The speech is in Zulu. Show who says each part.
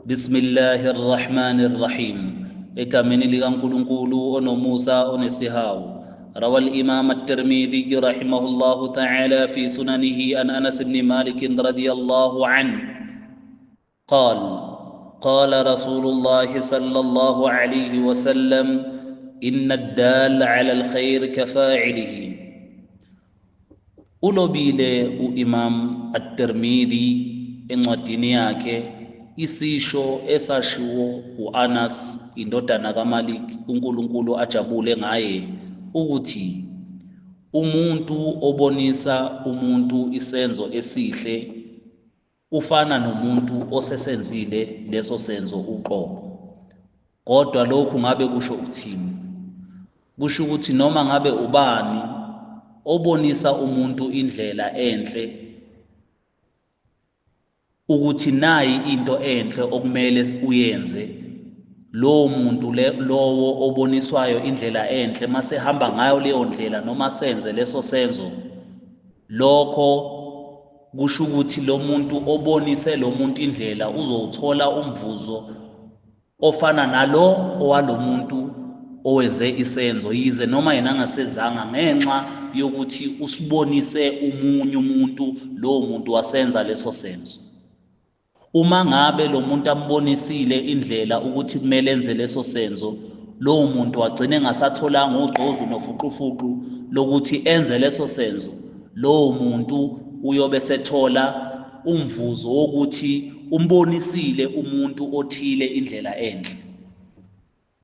Speaker 1: Bismillahirrahmanirrahim. Egameni likaNkulunkulu onomusa onesihawu. روى الإمام الترمذي رحمه الله تعالى في سننه عن أنس بن مالك رضي الله عنه قال قال رسول الله صلى الله عليه وسلم إن الدال على الخير كفاعله. Ulobile uImam at-Tirmidhi encwadini yakhe isisho esashiwo uAnas indodana kaMalik uNkulunkulu ajabule ngaye ukuthi umuntu obonisa umuntu isenzo esihle ufana nomuntu osesenzile leso senzo uqobo. Kodwa lokhu ngabe kusho uthini? Kusho ukuthi noma ngabe ubani obonisa umuntu indlela enhle ukuthi nayi into enhle okumele uyenze, lowo muntu lowo oboniswayo indlela enhle mase hamba ngayo leyo ndlela noma senze leso senzo, lokho kusho ukuthi lo muntu obonise lo muntu indlela uzothola umvuzo ofana nalo owalo muntu owenze isenzo, yize noma yena angasezanga ngenxa yokuthi usibonise umunye umuntu lowo muntu wasenza leso senzo. Uma ngabe lo muntu ambonisile indlela ukuthi kumele enze leso senzo, lowo muntu wagcine engasatholanga ugqozu nofuqufuqu lokuthi enze leso senzo, lowo muntu uyobe sethola umvuzo wokuthi umbonisile umuntu othile indlela enhle.